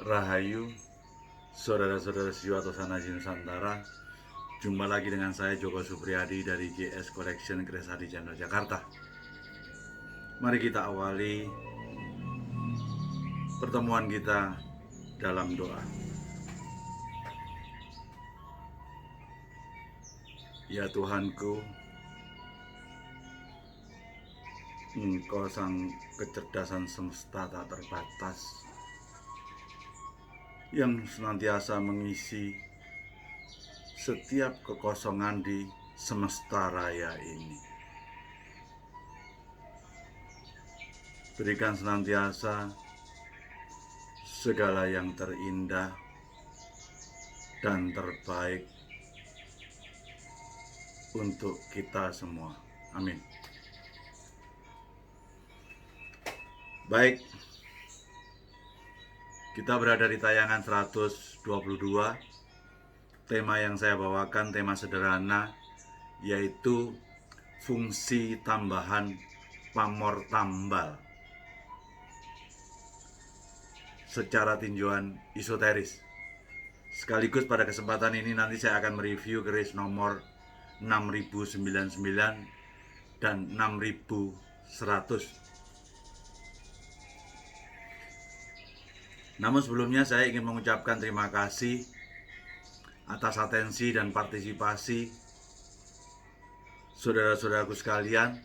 Rahayu, saudara-saudara Siwa Tosanaji Nusantara. Jumpa lagi dengan saya Joko Supriyadi dari JS Collection Kresari Channel Jakarta. Mari kita awali pertemuan kita dalam doa. Ya Tuhanku, Engkau sang kecerdasan semesta tak terbatas, yang senantiasa mengisi setiap kekosongan di semesta raya ini. Berikan senantiasa segala yang terindah dan terbaik untuk kita semua. Amin. Baik, kita berada di tayangan 122. Tema yang saya bawakan tema sederhana, yaitu fungsi tambahan pamor tambal secara tinjauan esoteris. Sekaligus pada kesempatan ini nanti saya akan mereview keris nomor 6099 dan 6100. Namun sebelumnya saya ingin mengucapkan terima kasih atas atensi dan partisipasi saudara-saudaraku sekalian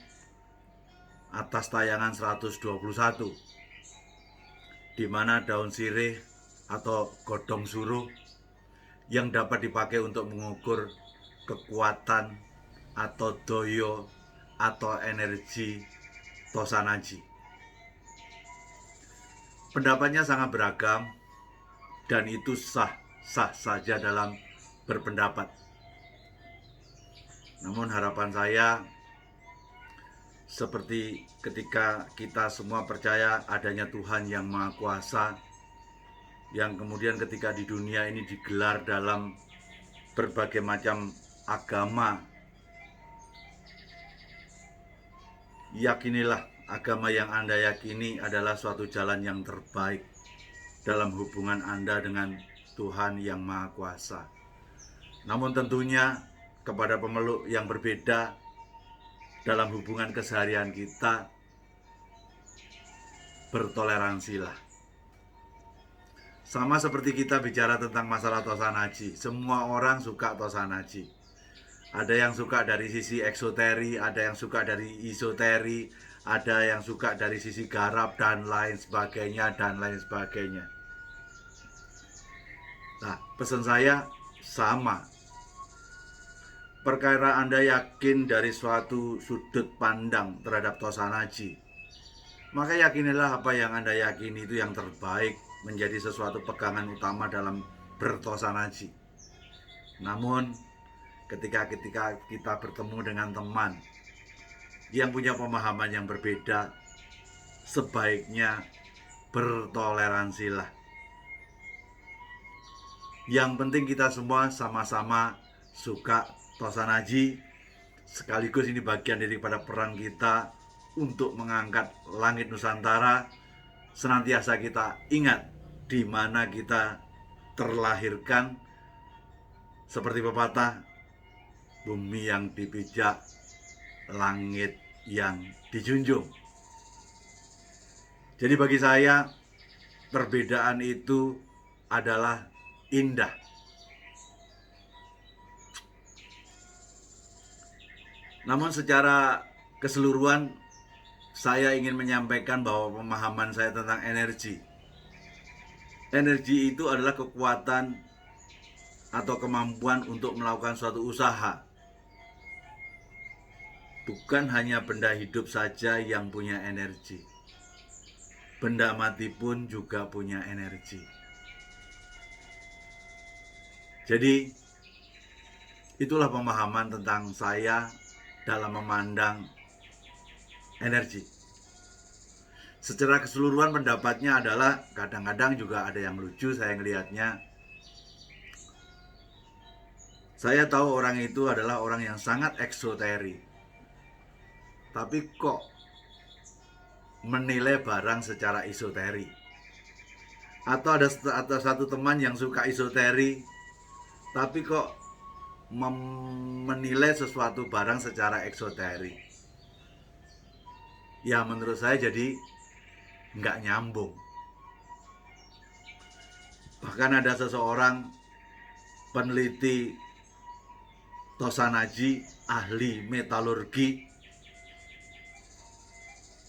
atas tayangan 121, di mana daun sirih atau godong suruh yang dapat dipakai untuk mengukur kekuatan atau doyo atau energi Tosanaji. Pendapatnya sangat beragam dan itu sah-sah saja dalam berpendapat. Namun harapan saya, seperti ketika kita semua percaya adanya Tuhan yang Maha Kuasa, yang kemudian ketika di dunia ini digelar dalam berbagai macam agama, yakinilah agama yang Anda yakini adalah suatu jalan yang terbaik dalam hubungan Anda dengan Tuhan yang Maha Kuasa. Namun tentunya kepada pemeluk yang berbeda dalam hubungan keseharian kita, bertoleransilah. Sama seperti kita bicara tentang masalah Tosanaji, semua orang suka Tosanaji. Ada yang suka dari sisi eksoteri, ada yang suka dari isoteri, ada yang suka dari sisi garap dan lain sebagainya dan lain sebagainya. Nah, pesan saya sama. Perkara Anda yakin dari suatu sudut pandang terhadap Tosanaji, maka yakinilah apa yang Anda yakini itu yang terbaik, menjadi sesuatu pegangan utama dalam bertosanaji. Namun ketika kita bertemu dengan teman yang punya pemahaman yang berbeda, sebaiknya bertoleransilah. Yang penting kita semua sama-sama suka Tosanaji, sekaligus ini bagian daripada peran kita untuk mengangkat langit Nusantara. Senantiasa kita ingat di mana kita terlahirkan, seperti pepatah, bumi yang dipijak, langit yang dijunjung. Jadi bagi saya, perbedaan itu adalah indah. Namun secara keseluruhan, saya ingin menyampaikan bahwa pemahaman saya tentang energi itu adalah kekuatan atau kemampuan untuk melakukan suatu usaha. Bukan hanya benda hidup saja yang punya energi, benda mati pun juga punya energi. Jadi itulah pemahaman tentang saya dalam memandang energi. Secara keseluruhan pendapatnya adalah, kadang-kadang juga ada yang lucu saya ngelihatnya. Saya tahu orang itu adalah orang yang sangat eksoteri, tapi kok menilai barang secara esoteri. Atau ada satu teman yang suka esoteri, tapi kok menilai sesuatu barang secara eksoteri. Ya menurut saya jadi nggak nyambung. Bahkan ada seseorang peneliti Tosanaji, ahli metalurgi,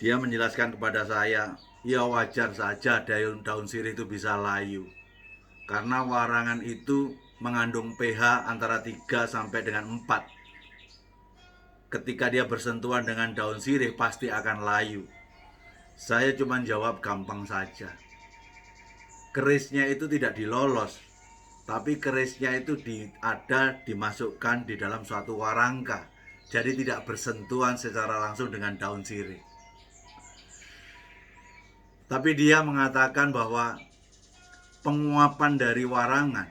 dia menjelaskan kepada saya, ya wajar saja daun sirih itu bisa layu, karena warangan itu mengandung pH antara 3 sampai dengan 4. Ketika dia bersentuhan dengan daun sirih pasti akan layu. Saya cuma jawab gampang saja. Kerisnya itu tidak dilolos, tapi kerisnya itu dimasukkan di dalam suatu warangka. Jadi tidak bersentuhan secara langsung dengan daun sirih. Tapi dia mengatakan bahwa penguapan dari warangan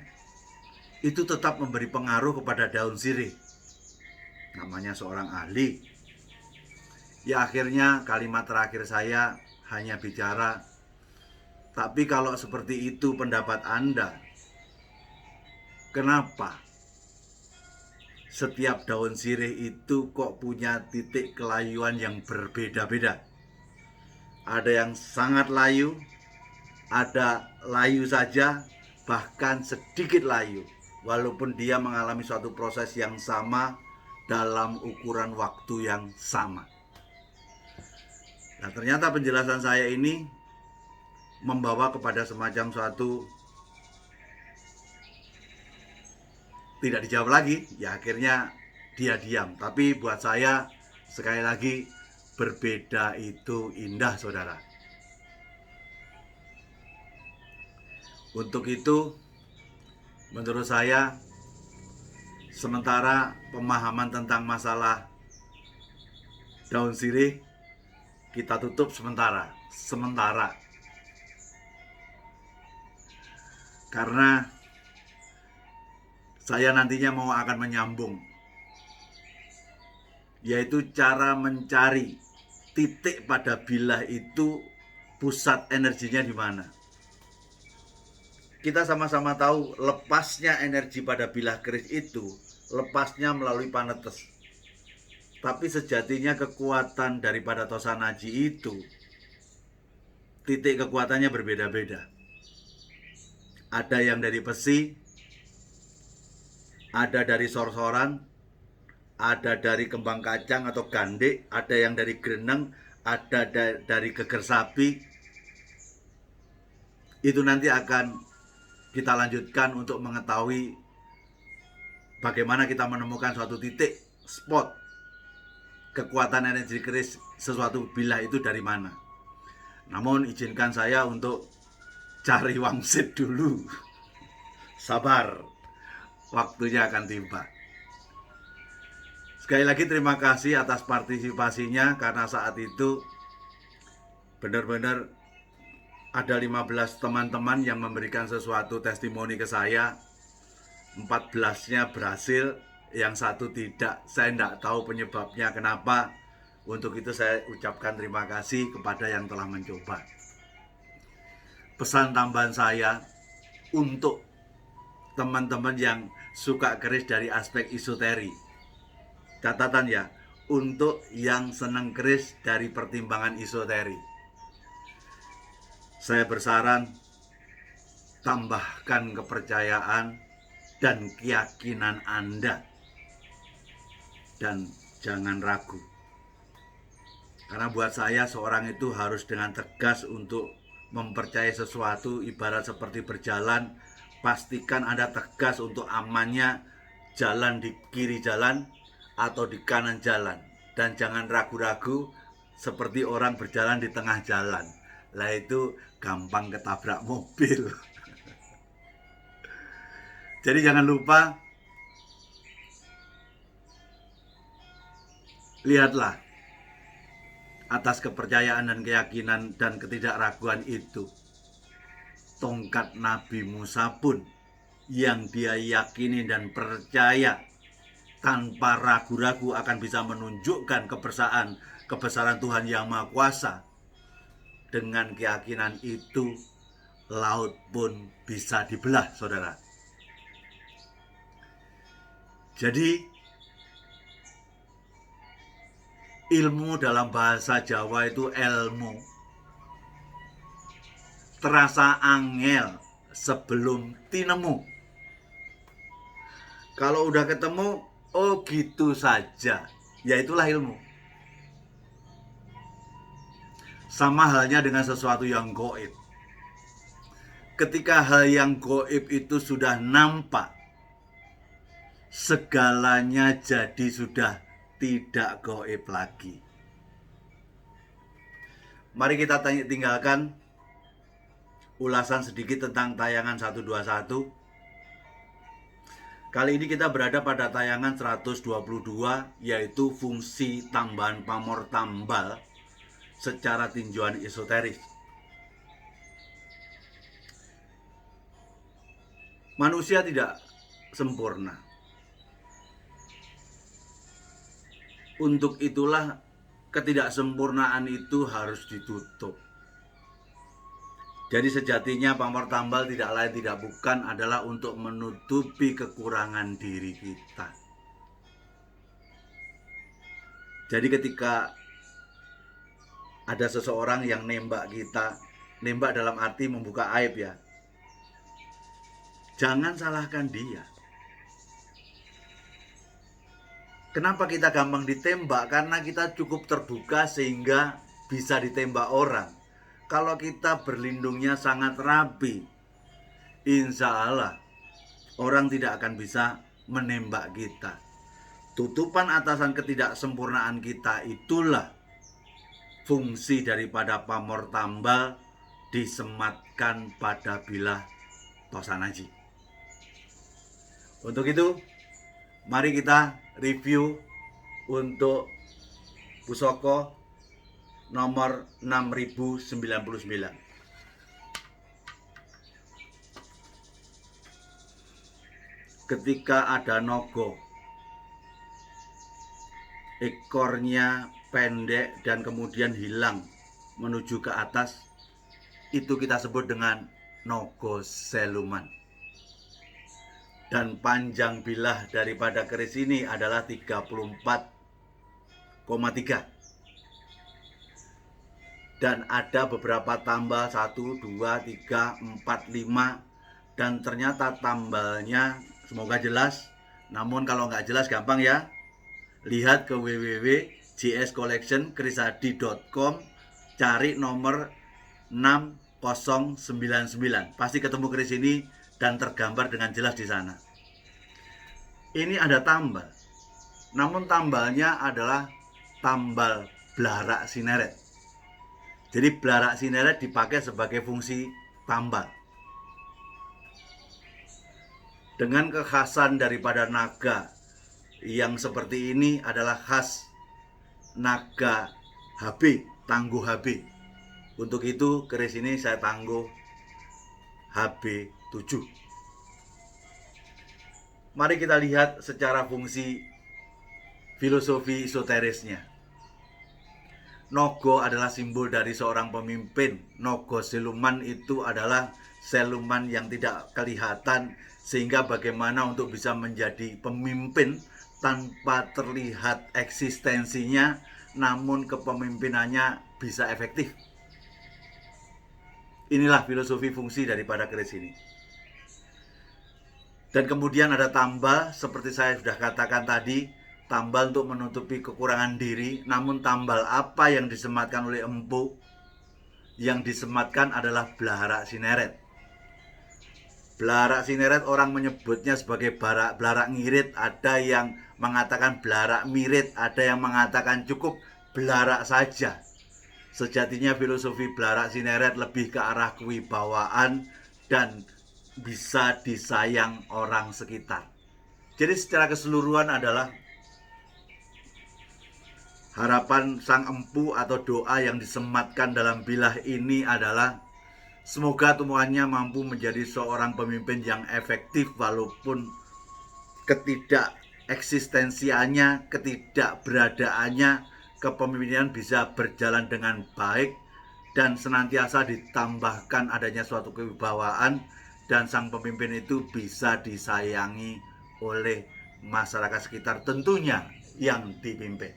itu tetap memberi pengaruh kepada daun sirih. Namanya seorang ahli. Ya akhirnya kalimat terakhir saya hanya bicara, tapi kalau seperti itu pendapat Anda, kenapa setiap daun sirih itu kok punya titik kelayuan yang berbeda-beda? Ada yang sangat layu, ada layu saja, bahkan sedikit layu, walaupun dia mengalami suatu proses yang sama dalam ukuran waktu yang sama. Nah, ternyata penjelasan saya ini membawa kepada semacam suatu tidak dijawab lagi, ya akhirnya dia diam. Tapi buat saya sekali lagi, berbeda itu indah, saudara. Untuk itu, menurut saya, sementara pemahaman tentang masalah daun sirih kita tutup sementara. Karena saya nantinya akan menyambung, yaitu cara mencari titik pada bilah itu, pusat energinya di mana. Kita sama-sama tahu lepasnya energi pada bilah keris itu, lepasnya melalui panetes. Tapi sejatinya kekuatan daripada Tosanaji itu, titik kekuatannya berbeda-beda. Ada yang dari besi, ada dari sorsoran, ada dari kembang kacang atau gandik, ada yang dari greneng, ada dari geger sapi. Itu nanti akan kita lanjutkan untuk mengetahui bagaimana kita menemukan suatu titik, spot kekuatan energi keris sesuatu bilah itu dari mana. Namun izinkan saya untuk cari wangsit dulu. Sabar, waktunya akan tiba. Sekali lagi terima kasih atas partisipasinya, karena saat itu benar-benar ada 15 teman-teman yang memberikan sesuatu testimoni ke saya. 14-nya berhasil, yang satu tidak. Saya tidak tahu penyebabnya kenapa. Untuk itu saya ucapkan terima kasih kepada yang telah mencoba. Pesan tambahan saya untuk teman-teman yang suka keris dari aspek esoteri. Catatan ya, untuk yang senang keris dari pertimbangan esoteri. Saya bersaran, tambahkan kepercayaan dan keyakinan Anda. Dan jangan ragu. Karena buat saya seorang itu harus dengan tegas untuk mempercayai sesuatu, ibarat seperti berjalan. Pastikan Anda tegas untuk amannya jalan di kiri jalan atau di kanan jalan, dan jangan ragu-ragu seperti orang berjalan di tengah jalan. Lah itu gampang ketabrak mobil. Jadi jangan lupa, lihatlah atas kepercayaan dan keyakinan dan ketidakraguan itu, tongkat Nabi Musa pun yang dia yakini dan percaya tanpa ragu-ragu akan bisa menunjukkan kebesaran Tuhan Yang Maha Kuasa. Dengan keyakinan itu, laut pun bisa dibelah, saudara. Jadi, ilmu dalam bahasa Jawa itu ilmu terasa angel sebelum tinemu. Kalau udah ketemu, oh gitu saja, ya itulah ilmu. Sama halnya dengan sesuatu yang gaib. Ketika hal yang gaib itu sudah nampak, segalanya jadi sudah tidak gaib lagi. Mari kita tinggalkan ulasan sedikit tentang tayangan 121. Kali ini kita berada pada tayangan 122, yaitu fungsi tambahan pamor tambal secara tinjauan esoteris. Manusia tidak sempurna. Untuk itulah ketidaksempurnaan itu harus ditutup. Jadi sejatinya pamor tambal tidak lain tidak bukan adalah untuk menutupi kekurangan diri kita. Jadi ketika ada seseorang yang nembak kita, nembak dalam arti membuka aib ya, jangan salahkan dia. Kenapa kita gampang ditembak? Karena kita cukup terbuka sehingga bisa ditembak orang. Kalau kita berlindungnya sangat rapi, insya Allah orang tidak akan bisa menembak kita. Tutupan atasan ketidaksempurnaan kita itulah fungsi daripada pamor tambal disematkan pada bilah Tosanaji. Untuk itu, mari kita review untuk pusaka nomor 6099. Ketika ada nogo, ekornya pendek dan kemudian hilang menuju ke atas, itu kita sebut dengan nogo seluman. Dan panjang bilah daripada keris ini adalah 34,3. Dan ada beberapa tambal 1, 2, 3, 4, 5. Dan ternyata tambalnya semoga jelas. Namun kalau nggak jelas gampang ya, lihat ke www.jscollectionkerisadi.com, cari nomor 6099. Pasti ketemu keris ini dan tergambar dengan jelas di sana. Ini ada tambal, namun tambalnya adalah tambal blarak sineret. Jadi blarak sineret dipakai sebagai fungsi tambal. Dengan kekhasan daripada naga yang seperti ini adalah khas naga HB, tangguh HB. Untuk itu keris ini saya tangguh HB7. Mari kita lihat secara fungsi filosofi esoterisnya. Nogo adalah simbol dari seorang pemimpin. Nogo siluman itu adalah siluman yang tidak kelihatan, sehingga bagaimana untuk bisa menjadi pemimpin tanpa terlihat eksistensinya, namun kepemimpinannya bisa efektif. Inilah filosofi fungsi daripada keris ini. Dan kemudian ada tambal, seperti saya sudah katakan tadi, tambal untuk menutupi kekurangan diri. Namun tambal apa yang disematkan oleh empu? Yang disematkan adalah blarak sineret. Blarak sineret orang menyebutnya sebagai blarak ngirit, ada yang mengatakan blarak mirit, ada yang mengatakan cukup blarak saja. Sejatinya filosofi blarak sineret lebih ke arah kewibawaan dan bisa disayang orang sekitar. Jadi secara keseluruhan adalah harapan sang empu atau doa yang disematkan dalam bilah ini adalah semoga tumbuhannya mampu menjadi seorang pemimpin yang efektif walaupun ketidakberadaannya, kepemimpinan bisa berjalan dengan baik dan senantiasa ditambahkan adanya suatu kewibawaan, dan sang pemimpin itu bisa disayangi oleh masyarakat sekitar tentunya yang dipimpin.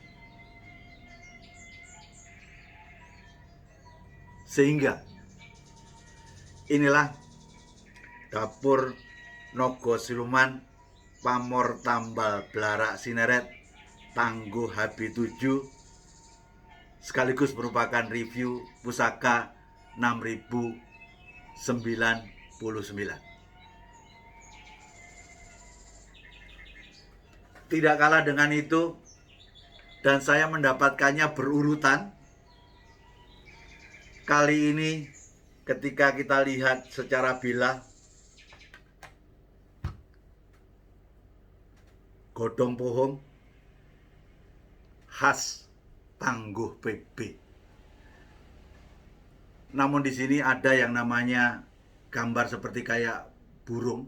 Sehingga inilah dapur Nogo Siluman Pamor Tambal Blarak Sineret Tangguh HB7, sekaligus merupakan review pusaka 6099. Tidak kalah dengan itu, dan saya mendapatkannya berurutan. Kali ini ketika kita lihat secara bilah, godong pohong khas Tangguh PB. Namun di sini ada yang namanya gambar seperti kayak burung.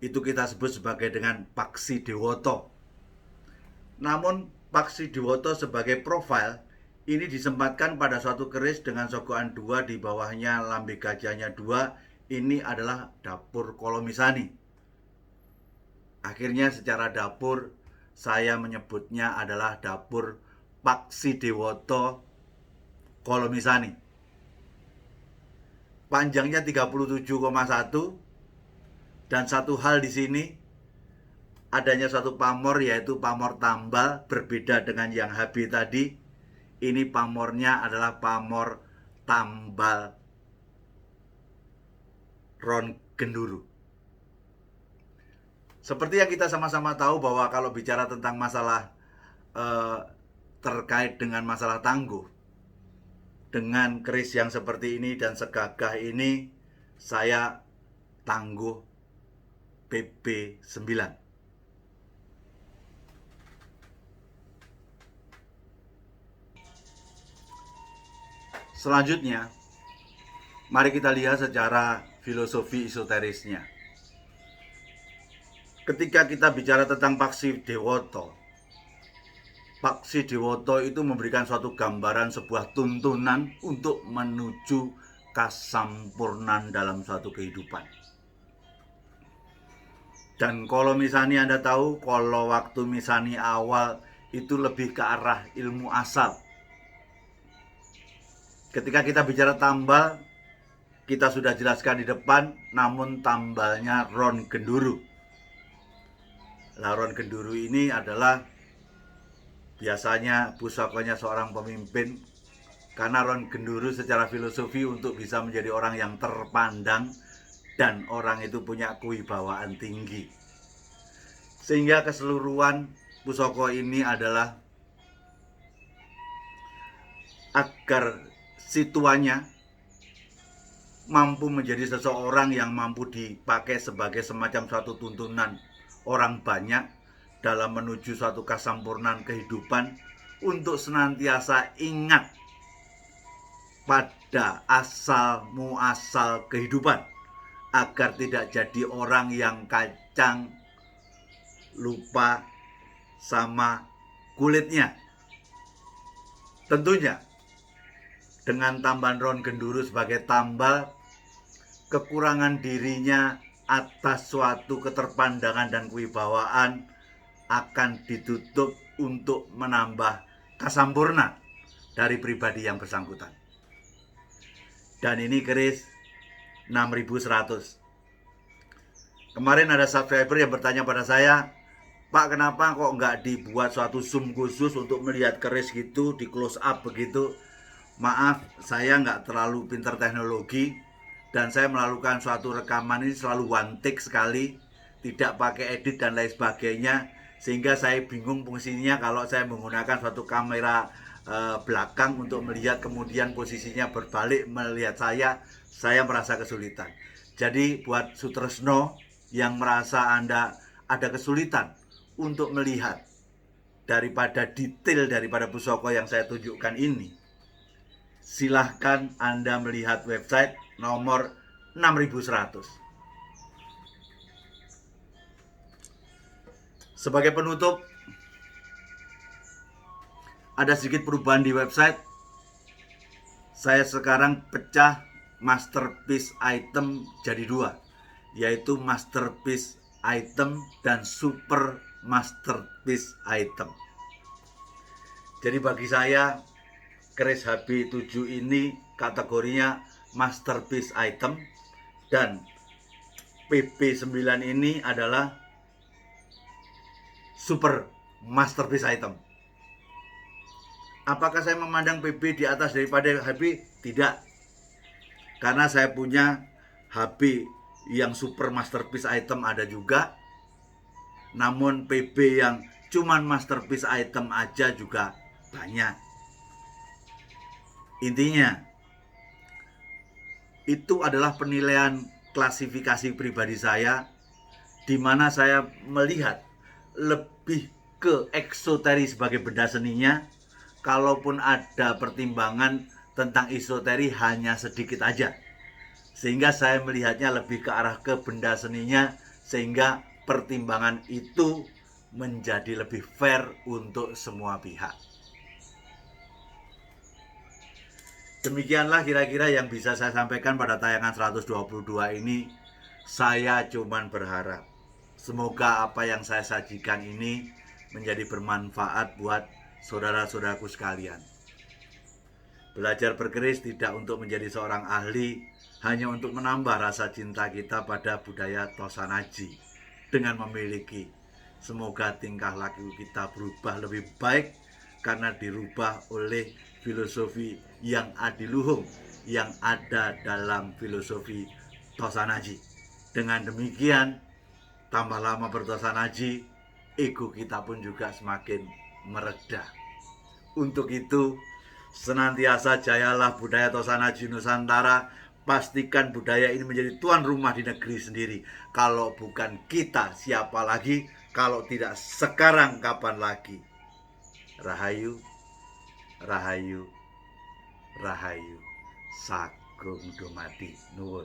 Itu kita sebut sebagai dengan Paksi Dewoto. Namun Paksi Dewoto sebagai profil ini disempatkan pada suatu keris dengan sogokan 2, di bawahnya lambe gajahnya 2. Ini adalah dapur Kolomisani. Akhirnya secara dapur saya menyebutnya adalah dapur Paksi Dewoto Kolomisani. Panjangnya 37,1. Dan satu hal di sini, adanya satu pamor, yaitu pamor tambal, berbeda dengan yang HB tadi. Ini pamornya adalah pamor tambal ron genduru. Seperti yang kita sama-sama tahu bahwa kalau bicara tentang masalah terkait dengan masalah tangguh, dengan keris yang seperti ini dan segagah ini, saya tangguh PB9. Selanjutnya, mari kita lihat secara filosofi esoterisnya. Ketika kita bicara tentang Paksi Dewoto, Paksi Dewoto itu memberikan suatu gambaran sebuah tuntunan untuk menuju kasampurnan dalam suatu kehidupan. Dan kalau misalnya Anda tahu, kalau waktu misalnya awal itu lebih ke arah ilmu asal. Ketika kita bicara tambal, kita sudah jelaskan di depan, namun tambalnya ron genduru. Lah, ron genduru ini adalah biasanya pusakanya seorang pemimpin, karena ron genduru secara filosofi untuk bisa menjadi orang yang terpandang dan orang itu punya kewibawaan tinggi. Sehingga keseluruhan pusaka ini adalah agar situannya mampu menjadi seseorang yang mampu dipakai sebagai semacam suatu tuntunan orang banyak dalam menuju suatu kesampurnaan kehidupan, untuk senantiasa ingat pada asal muasal kehidupan, agar tidak jadi orang yang kacang, lupa sama kulitnya. Tentunya dengan tambahan ron genduru sebagai tambal, kekurangan dirinya atas suatu keterpandangan dan kewibawaan akan ditutup untuk menambah kesampurnaan dari pribadi yang bersangkutan. Dan ini keris 6100. Kemarin ada subscriber yang bertanya pada saya, Pak, kenapa kok nggak dibuat suatu zoom khusus untuk melihat keris gitu, di close up begitu? Maaf, saya nggak terlalu pintar teknologi, dan saya melakukan suatu rekaman ini selalu one take sekali, tidak pakai edit dan lain sebagainya, sehingga saya bingung fungsinya kalau saya menggunakan suatu kamera belakang untuk melihat, kemudian posisinya berbalik melihat saya merasa kesulitan. Jadi buat Sutresno yang merasa Anda ada kesulitan untuk melihat daripada detail daripada pusaka yang saya tunjukkan ini, silahkan Anda melihat website nomor 6100. Sebagai penutup, ada sedikit perubahan di website. saya sekarang pecah masterpiece item jadi dua, yaitu masterpiece item dan super masterpiece item. Jadi bagi saya keris HB7 ini kategorinya masterpiece item, dan PB9 ini adalah super masterpiece item. Apakah saya memandang PB di atas daripada HB? Tidak. Karena saya punya HB yang super masterpiece item ada juga. Namun PB yang cuman masterpiece item aja juga banyak. Intinya, itu adalah penilaian klasifikasi pribadi saya, di mana saya melihat lebih ke eksoteri sebagai benda seninya. Kalaupun ada pertimbangan tentang esoteri hanya sedikit aja, sehingga saya melihatnya lebih ke arah ke benda seninya, sehingga pertimbangan itu menjadi lebih fair untuk semua pihak. Demikianlah kira-kira yang bisa saya sampaikan pada tayangan 122 ini. Saya cuman berharap semoga apa yang saya sajikan ini menjadi bermanfaat buat saudara-saudaraku sekalian. Belajar berkeris tidak untuk menjadi seorang ahli, hanya untuk menambah rasa cinta kita pada budaya Tosanaji dengan memiliki. Semoga tingkah laku kita berubah lebih baik karena dirubah oleh filosofi yang adiluhung yang ada dalam filosofi Tosanaji. Dengan demikian, tambah lama bertosanaji, ego kita pun juga semakin mereda. Untuk itu, senantiasa jayalah budaya Tosanaji Nusantara. Pastikan budaya ini menjadi tuan rumah di negeri sendiri. Kalau bukan kita, siapa lagi? Kalau tidak sekarang, kapan lagi? Rahayu, Rahayu, Rahayu. Sagung dumadi nuwun.